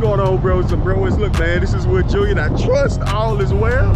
going on, bros and bros? Look, man, this is Wood Julian. I trust all is well.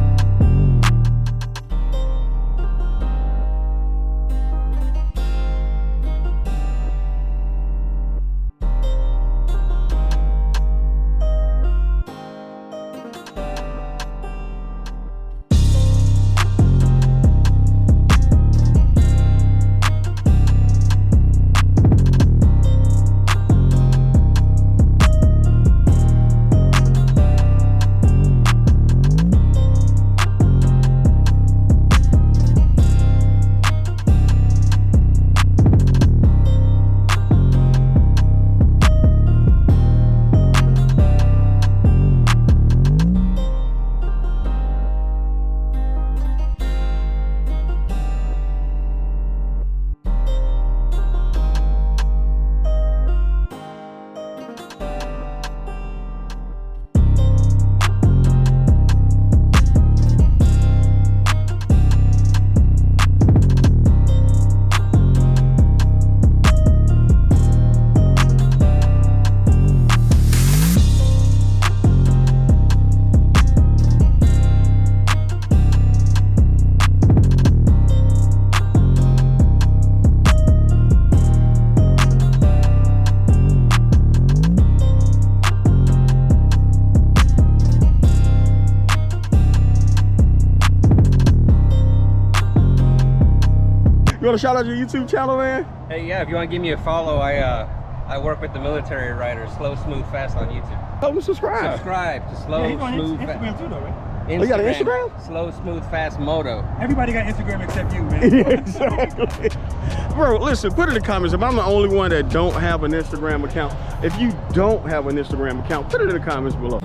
You want to shout out your YouTube channel, man? Hey, yeah, if you want to give me a follow, I work with the military writer, Slow, Smooth, Fast on YouTube. Tell them to subscribe. Subscribe to Slow, Smooth, Fast. Instagram too, though, right? Oh, you got an Instagram? Slow, Smooth, Fast Moto. Everybody got Instagram except you, man. Yeah, exactly. Bro, listen, put in the comments if I'm the only one that don't have an Instagram account. If you don't have an Instagram account, put it in the comments below.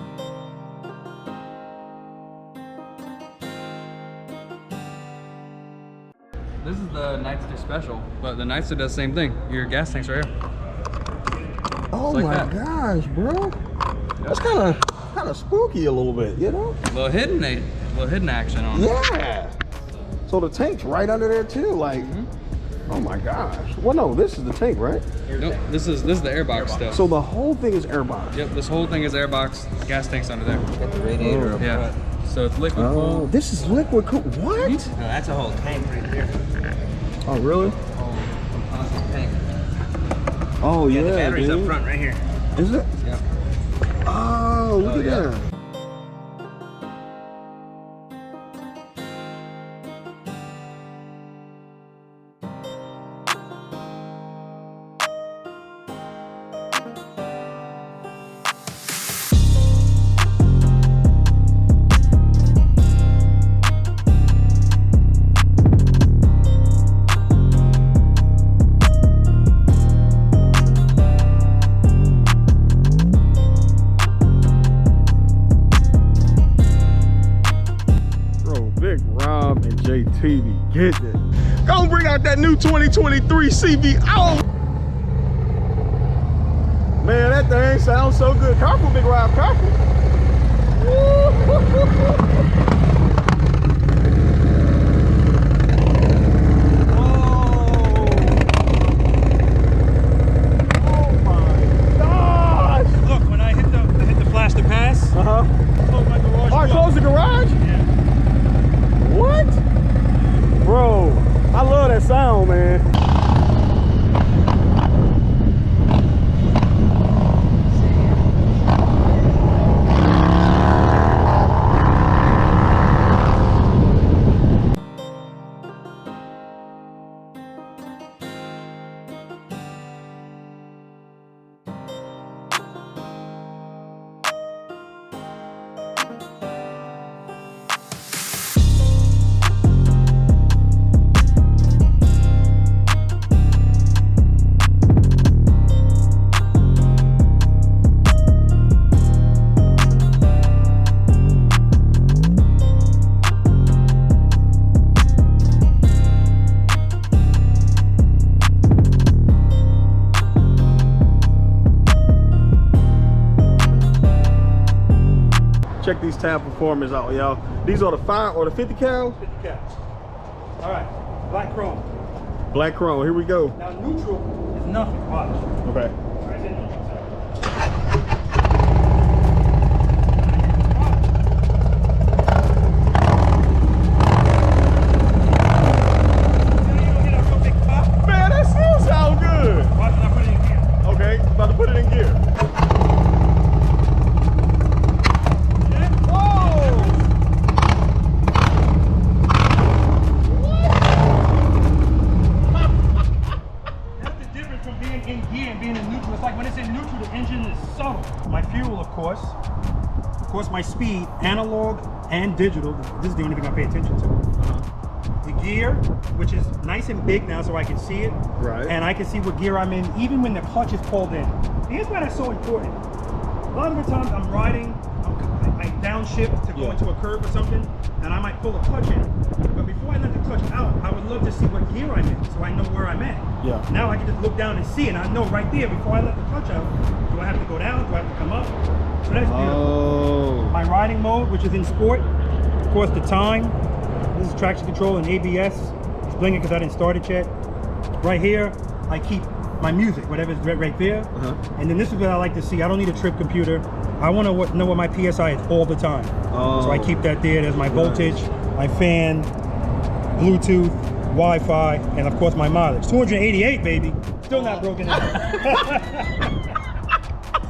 This is the Nightster Special, but the Nightster does the same thing. Your gas tanks right here. Oh like my that. gosh, bro. That's kind of spooky a little bit, you know? Little hidden action on it. Yeah. So the tank's right under there too, like, oh my gosh. Well, no, this is the tank, right? Nope, this is the airbox stuff. So the whole thing is airbox. Yep, this whole thing is airbox. Gas tank's under there. Got the radiator up Yeah. front. So it's liquid Oh, cool. this is liquid cool. What? No, that's a whole tank right there. Oh, really? Composite tank. Oh, yeah, The battery's dude. up front right here. Is it? Yep. Oh, look at yeah. that. JT be getting it. Gonna bring out that new 2023 CVO. Man, that thing sounds so good. Careful, Big Rob, careful. Oh my gosh. Look, when I hit the flash to pass, close my garage. All right, close the garage? Yeah. What? Bro, I love that sound, man. Check these tab performance out, y'all. These are the 5 or the 50 cal? 50 cal. All right, black chrome. Black chrome, here we go. Now neutral is nothing. Watch. Okay. All right, it's in neutral. being in neutral, it's like when it's in neutral, the engine is subtle. My fuel, of course, my speed, analog and digital. This is the only thing I pay attention to. The gear, which is nice and big now so I can see it. Right. And I can see what gear I'm in, even when the clutch is pulled in. Here's why that's so important. A lot of the times I'm riding, I downshift to go into a curve or something, and I might pull a clutch in. But before I let the clutch out, I would love to see what gear I'm in, so I know where I'm at. Yeah. Now I can just look down and see, and I know right there before I let the clutch out, do I have to go down, do I have to come up? So that's beautiful. Oh. My riding mode, which is in sport, of course the time. This is traction control and ABS. It's blinking because I didn't start it yet. Right here, I keep my music, whatever's right there. And then this is what I like to see. I don't need a trip computer. I want to know what my PSI is all the time. So I keep that there. There's my voltage, my fan, Bluetooth, Wi-Fi, and of course my mileage. 288, baby. Still not broken in.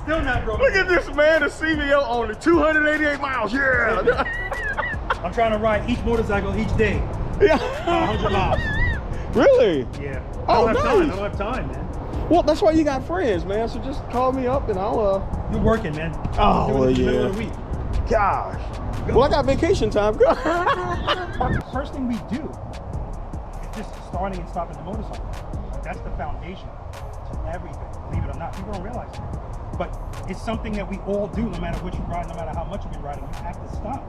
Still not broken. Look at this man, the CVO only 288 miles. Yeah. I'm trying to ride each motorcycle each day. Yeah. 100 miles. Really? Yeah. Oh, I don't have time. I nice. don't have time, man. Well, that's why you got friends, man. So just call me up and I'll You're working, man. Oh, Doing well, it in the middle yeah. of the week. Gosh. Well, I got vacation time. First thing we do is just starting and stopping the motorcycle. That's the foundation to everything, believe it or not. People don't realize it. But it's something that we all do, no matter what you ride, no matter how much you've been riding, you have to stop.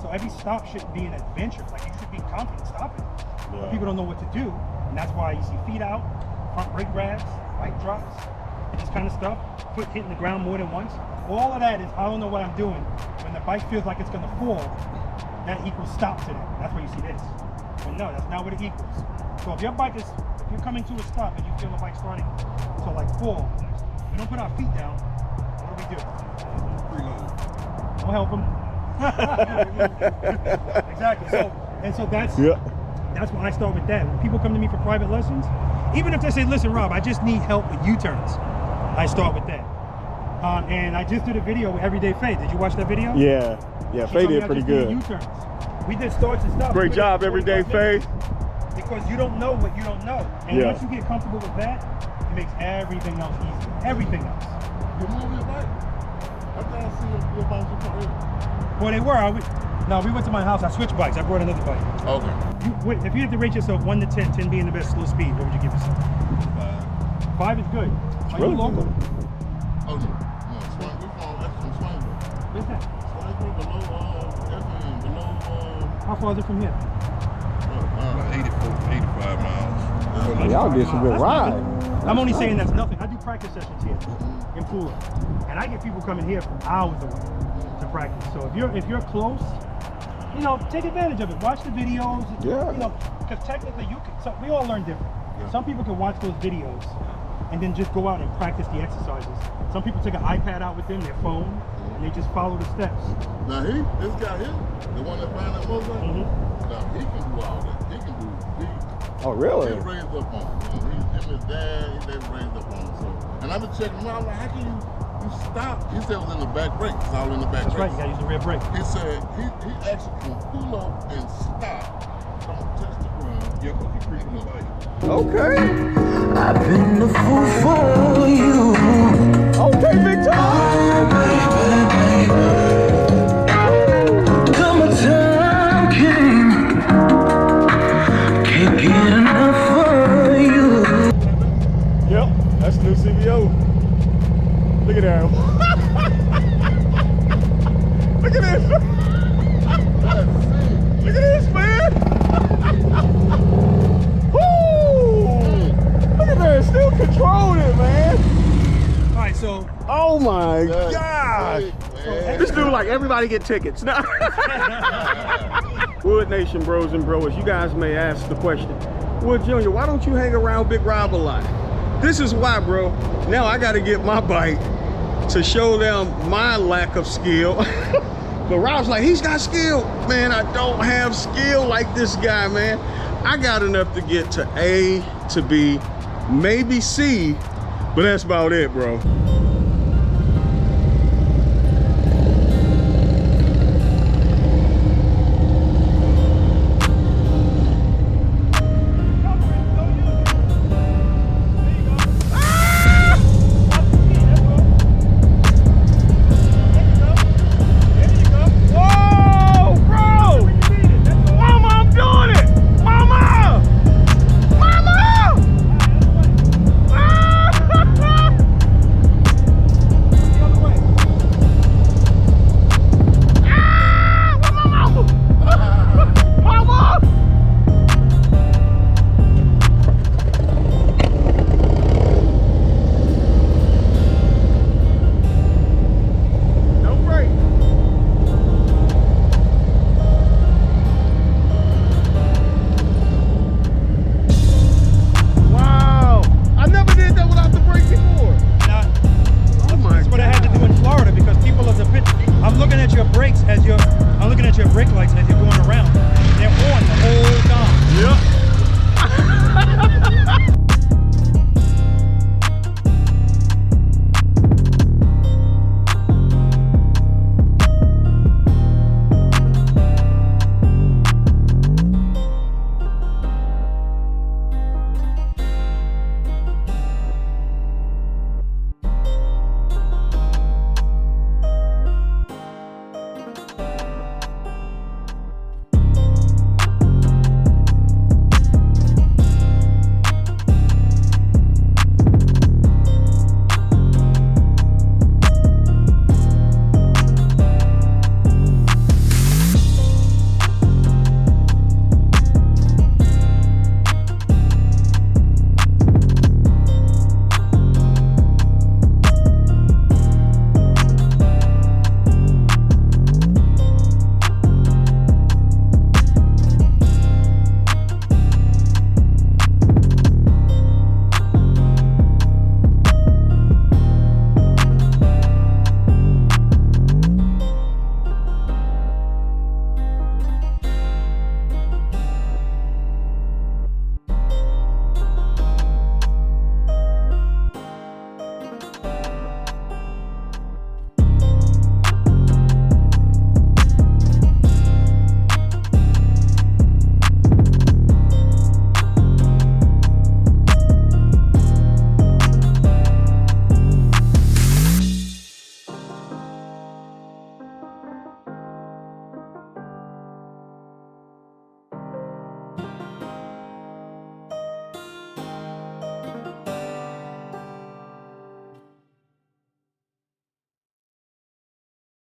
So every stop should be an adventure. Like, you should be confident stopping. But people don't know what to do, and that's why you see feet out, front brake grabs, bike drops, this kind of stuff, foot hitting the ground more than once. All of that is, I don't know what I'm doing. When the bike feels like it's gonna fall, that equals stop to that. That's where you see this. But no, that's not what it equals. So if your bike is, if you're coming to a stop and you feel the bike starting to like fall, we don't put our feet down, what do we do? We'll help them. Exactly. So that's why I start with that. When people come to me for private lessons, even if they say, listen, Rob, I just need help with U-turns, I start with that. And I just did a video with Everyday Faye. Did you watch that video? Yeah. Yeah, She Faye told me did I pretty just need good. U-turns. We did starts and stops. Great We job, did Everyday 45 Faye. minutes. Because you don't know what you don't know. And once you get comfortable with that, it makes everything else easy. Everything else. You move your bike? I can't see your bike from here. Well, they were. We went to my house. I switched bikes. I brought another bike. Okay. If you had to rate yourself 1 to 10, 10 being the best slow speed, what would you give yourself? 5 is good. Are you local? Oh, no. Swing. We're from Swineville. Where's that? Swineville below, below, How far is it from here? 85 miles. Y'all did some good ride. I'm only saying that's nothing. I do practice sessions here in Pula, and I get people coming here from hours away to practice. So if you're close, take advantage of it. Watch the videos. Because technically we all learn different. Some people can watch those videos and then just go out and practice the exercises. Some people take an iPad out with them, their phone, and they just follow the steps. Now this guy here, the one that found that motorcycle, now he can do all that. He can do Oh, really? He raised up on him. Him and his dad, they raised up on him. So, and I've been checking him out. I'm like, how can you stop? He said it was in the back brake. It's all in the back That's brake. right, you gotta use the rear brake. He said he actually can pull up and stop. Don't touch the ground. Yeah, because he's creeping up like. Okay. I've been a fool for you. Okay, big time. Summertime came. Can't get enough of you. Yep, that's the new CVO. Look at that. Look at this. Look at this, man. Woo! Look at that, still controlling it, man. All right, so Oh my gosh. Man. This dude like everybody get tickets. No. Wood Nation bros and bros, you guys may ask the question, Wood Jr., why don't you hang around Big Rob a lot? This is why, bro. Now I gotta get my bike to show them my lack of skill. But Rob's like, he's got skill. Man, I don't have skill like this guy, man. I got enough to get to A to B, maybe C, but that's about it, bro.